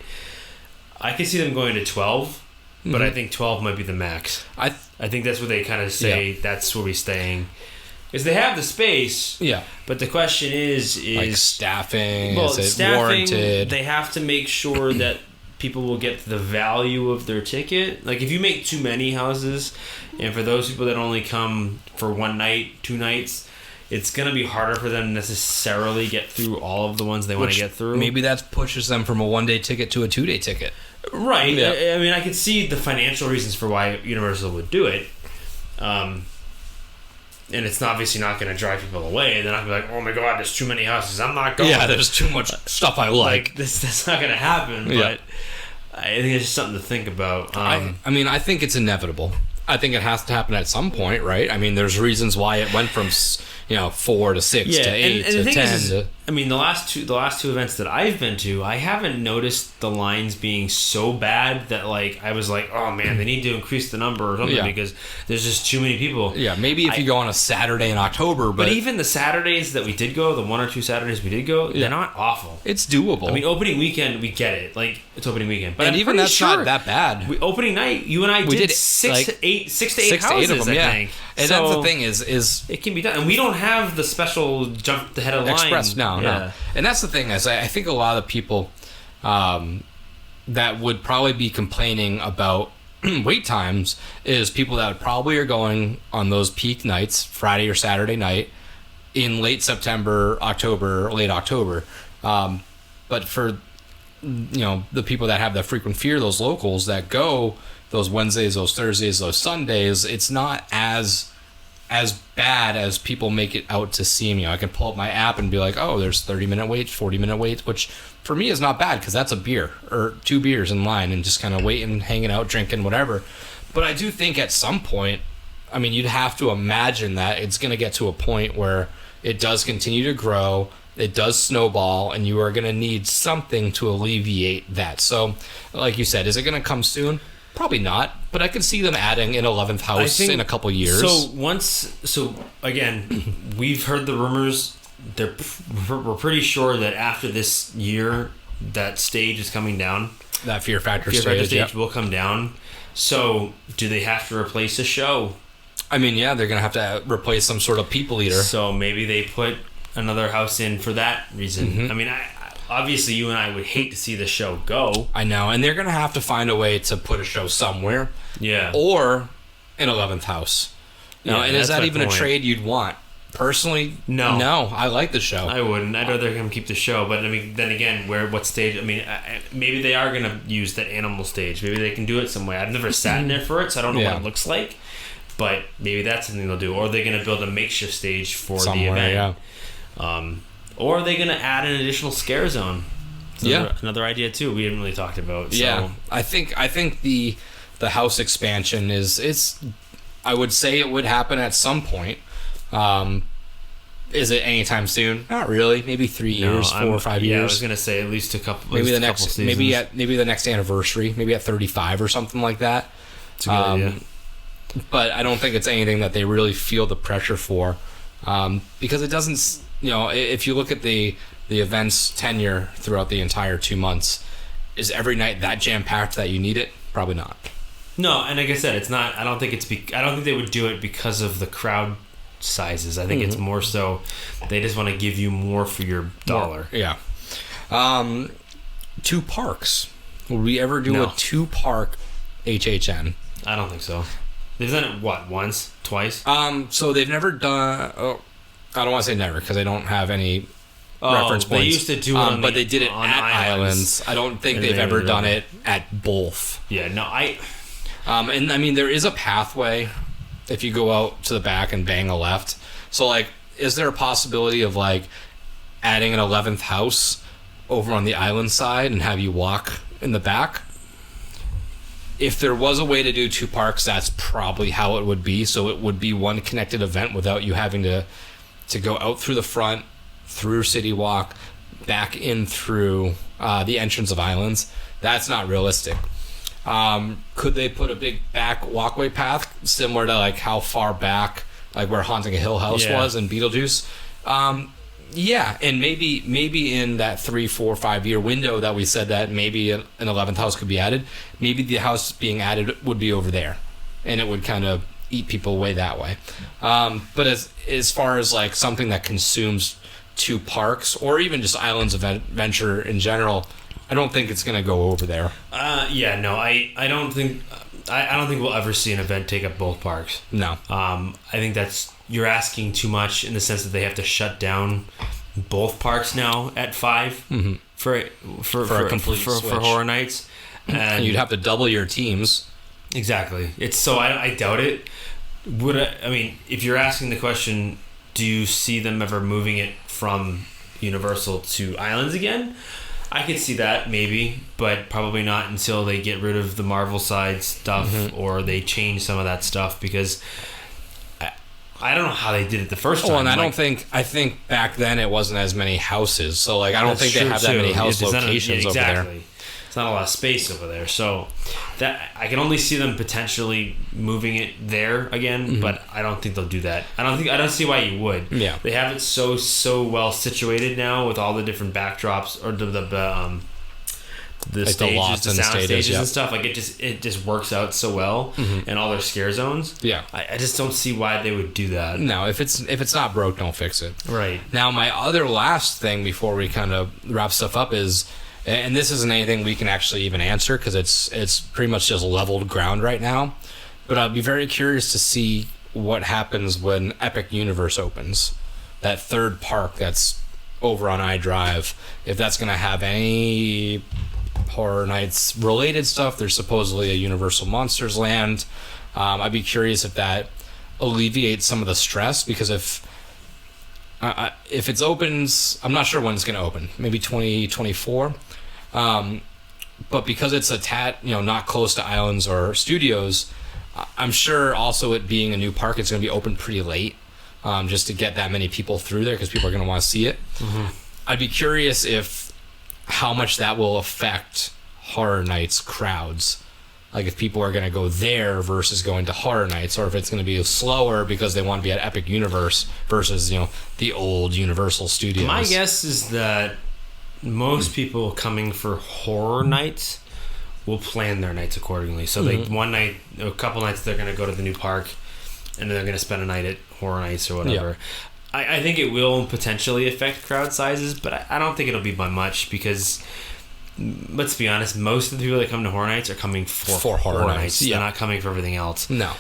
I could see them going to 12. But I think 12 might be the max. I think that's what they kind of say. That's where we're staying. Because they have the space. Yeah. But the question is like staffing. Well, is it warranted? They have to make sure that people will get the value of their ticket. Like if you make too many houses, and for those people that only come for one night, 2 nights, it's going to be harder for them to necessarily get through all of the ones they want to get through. Maybe that pushes them from a 1-day ticket to a 2-day ticket. Right. Yeah. I mean, I could see the financial reasons for why Universal would do it. And it's obviously not going to drive people away. They're not going to be like, oh my God, there's too many houses. I'm not going. Yeah, there's too much stuff I like. That's not going to happen. But I think it's just something to think about. I mean, I think it's inevitable. I think it has to happen at some point, right? I mean, there's reasons why it went from 4 to 6 to 8 and to 10. I mean, the last two events that I've been to, I haven't noticed the lines being so bad that like I was like, oh man, they need to increase the number or something because there's just too many people. Yeah, maybe if you go on a Saturday in October, but even the Saturdays that we did go, the 1 or 2 Saturdays we did go, they're not awful. It's doable. I mean, opening weekend we get it, like it's opening weekend, but and even that's not that bad. Opening night, you and I did 6 to 8 houses, of them, I think. And so that's the thing is it can be done, and we don't have the special jump the head of the line express. No. And that's the thing is I think a lot of people that would probably be complaining about wait times is people that probably are going on those peak nights, Friday or Saturday night, in late September, October, late October. But for the people that have that frequent fear, those locals that go those Wednesdays, those Thursdays, those Sundays, it's not as bad as people make it out to seem. I can pull up my app and be like, oh, there's 30-minute waits, 40-minute waits, which for me is not bad because that's a beer or 2 beers in line and just kind of waiting, hanging out, drinking, whatever. But I do think at some point, I mean, you'd have to imagine that it's going to get to a point where it does continue to grow, it does snowball, and you are going to need something to alleviate that. So, like you said, is it going to come soon? Probably not, but I could see them adding an 11th house in a couple years. So again, we've heard the rumors. We're pretty sure that after this year, that stage is coming down. That Fear Factor stage will come down. So, do they have to replace a show? I mean, yeah, they're going to have to replace some sort of people eater. So maybe they put another house in for that reason. Mm-hmm. I mean, obviously you and I would hate to see the show go. I know, and they're going to have to find a way to put a show somewhere. Yeah. Or an 11th house. Yeah, and is that even a trade you'd want? Personally, no. I like the show. I wouldn't. I'd rather him keep the show. But I mean, then again, what stage? I mean, maybe they are gonna use that animal stage. Maybe they can do it some way. I've never sat in there for it, so I don't know what it looks like. But maybe that's something they'll do. Or they're gonna build a makeshift stage for the event. Yeah. Or are they gonna add an additional scare zone? Another idea too. We haven't really talked about. So. Yeah, I think the house expansion is I would say it would happen at some point. Is it anytime soon? Not really. Maybe 3 years, 4 or 5 years. Yeah, I was gonna say at least a couple. Maybe the next seasons. maybe the next anniversary. Maybe at 35 or something like that. It's a good idea. But I don't think it's anything that they really feel the pressure for, because it doesn't. If you look at the event's tenure throughout the entire 2 months, is every night that jam packed that you need it? Probably not. No, and like I said, it's not. I don't think they would do it because of the crowd sizes. I think it's more so they just want to give you more for your dollar. Yeah. 2 parks. Would we ever do a 2-park HHN? I don't think so. They've done it once, twice. So they've never done. Oh, I don't want to say never because I don't have any reference points. They used to do it, but they did it at Islands. I don't think they've ever done it at both. Yeah, no, and I mean, there is a pathway if you go out to the back and bang a left. So, like, is there a possibility of, like, adding an 11th house over on the island side and have you walk in the back? If there was a way to do 2 parks, that's probably how it would be. So it would be one connected event without you having to go out through the front, through City Walk, back in through the entrance of Islands. That's not realistic. Could they put a big back walkway path similar to like how far back, like where Haunting a Hill House was in Beetlejuice? Yeah, and maybe in that 3, 4, 5 year window that we said that maybe an 11th house could be added, maybe the house being added would be over there, and it would kind of eat people away that way. But as far as like something that consumes 2 parks or even just Islands Adventure in general, I don't think it's going to go over there. I don't think we'll ever see an event take up both parks. No. I think you're asking too much in the sense that they have to shut down both parks now at 5 for a complete switch. For Horror Nights, and you'd have to double your teams. Exactly. I doubt it. If you're asking the question, do you see them ever moving it from Universal to Islands again? I could see that maybe, but probably not until they get rid of the Marvel side stuff or they change some of that stuff, because I don't know how they did it the first time. Oh, and I think back then it wasn't as many houses, so like I don't think they have that many house locations over there. It's not a lot of space over there, so that I can only see them potentially moving it there again, but I don't think they'll do that. I don't see why you would. Yeah, they have it so well situated now with all the different backdrops or the like stages, the sound stages and stuff. Like it just works out so well, and all their scare zones. Yeah, I just don't see why they would do that. No, if it's not broke, don't fix it. Right. Now, my other last thing before we kind of wrap stuff up is, and this isn't anything we can actually even answer because it's pretty much just leveled ground right now, but I'd be very curious to see what happens when Epic Universe opens, that 3rd park that's over on iDrive, if that's going to have any Horror Nights related stuff. There's supposedly a Universal Monsters Land. I'd be curious if that alleviates some of the stress, because if it opens, I'm not sure when it's going to open, maybe 2024, but because it's a not close to Islands or Studios, I'm sure also it being a new park, it's going to be open pretty late. just to get that many people through there because people are going to want to see it. I'd be curious if how much that will affect Horror Nights crowds. Like if people are going to go there versus going to Horror Nights, or if it's going to be slower because they want to be at Epic Universe versus, the old Universal Studios. My guess is that most people coming for Horror Nights will plan their nights accordingly. So they one night, a couple nights, they're going to go to the new park, and then they're going to spend a night at Horror Nights or whatever. Yeah. I think it will potentially affect crowd sizes, but I don't think it'll be by much because, let's be honest, most of the people that come to Horror Nights are coming for Horror Nights. Yeah. They're not coming for everything else. No.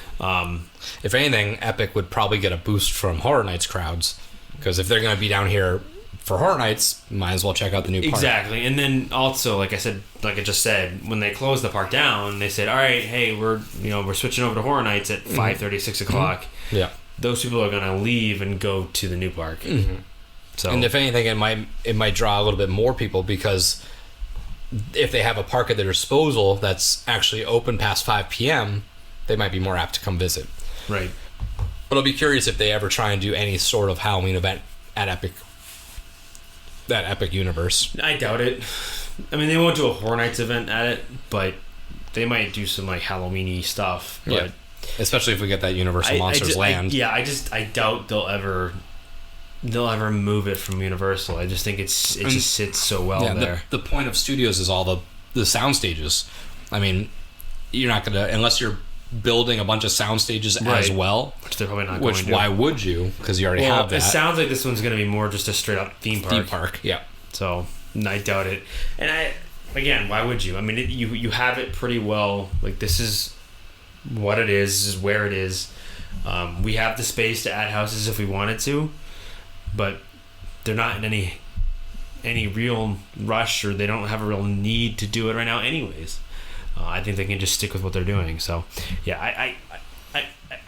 If anything, Epic would probably get a boost from Horror Nights crowds, because if they're going to be down here for Horror Nights, might as well check out the new park. Exactly. And then also, like I just said, when they closed the park down, they said, all right, hey, we're switching over to Horror Nights at 5:30, 6 o'clock. Yeah. Those people are going to leave and go to the new park. So, and if anything, it might draw a little bit more people, because if they have a park at their disposal that's actually open past 5 p.m., they might be more apt to come visit. Right. But I'll be curious if they ever try and do any sort of Halloween event at Epic Universe. I doubt it. I mean, they won't do a Horror Nights event at it, but they might do some like Halloween-y stuff. But yeah. Especially if we get that Universal Monsters Land. I doubt they'll ever move it from Universal. I just think it just sits so well there. The point of studios is all the sound stages. I mean, you're not gonna, unless you're building a bunch of sound stages as well, which they're probably not going to. Why would you? Because you already have that. It sounds like this one's going to be more just a straight up theme park. Yeah. So I doubt it. And again, why would you? I mean, you have it pretty well. Like, this is what it is. This is where it is. We have the space to add houses if we wanted to, but they're not in any real rush, or they don't have a real need to do it right now anyways. I think they can just stick with what they're doing. So, yeah, I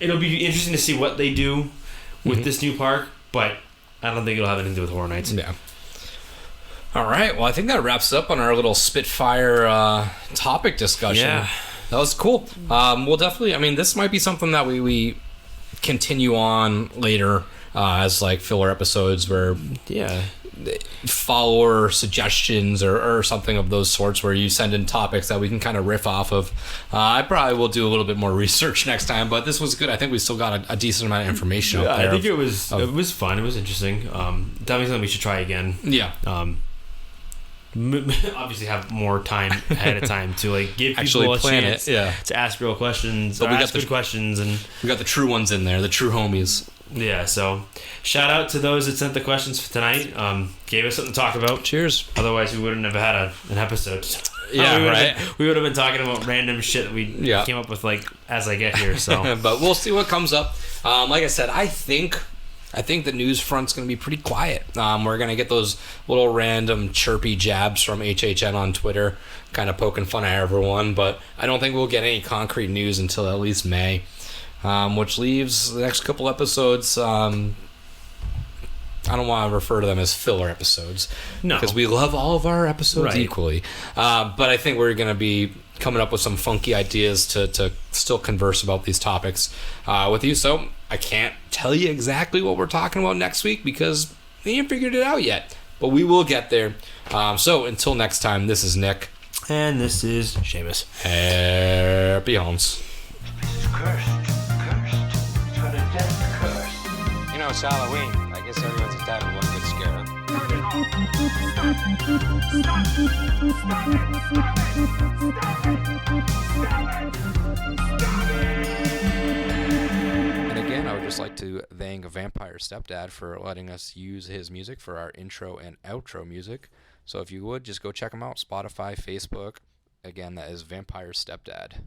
it'll be interesting to see what they do with this new park, but I don't think it'll have anything to do with Horror Nights. Yeah. All right. Well, I think that wraps up on our little Spitfire topic discussion. Yeah. That was cool. We'll definitely, I mean, this might be something that we continue on later as like filler episodes where follower suggestions or something of those sorts, where you send in topics that we can kind of riff off of. I probably will do a little bit more research next time, but this was good. I think we still got a decent amount of information out there. I think it was fun. It was interesting. Definitely something we should try again. Yeah. Obviously have more time ahead of time to like give people a chance to ask real questions, but we got good questions, and we got the true ones in there, the true homies. Yeah, so shout out to those that sent the questions for tonight. Gave us something to talk about. Cheers. Otherwise, we wouldn't have had an episode. Yeah, we would have been talking about random shit that we came up with like as I get here. So, but we'll see what comes up. Like I said, I think the news front's going to be pretty quiet. We're going to get those little random chirpy jabs from HHN on Twitter, kind of poking fun at everyone, but I don't think we'll get any concrete news until at least May. Which leaves the next couple episodes, I don't want to refer to them as filler episodes. No. Because we love all of our episodes equally. But I think we're going to be coming up with some funky ideas to still converse about these topics with you. So I can't tell you exactly what we're talking about next week because we ain't figured it out yet. But we will get there. So until next time, this is Nick. And this is Seamus. Happy Homes. This is cursed. It's got a death curse. You know, it's Halloween. I guess everyone's entitled to one good scare, And again, I would just like to thank Vampire Stepdad for letting us use his music for our intro and outro music. So if you would, just go check him out. Spotify, Facebook. Again, that is Vampire Stepdad.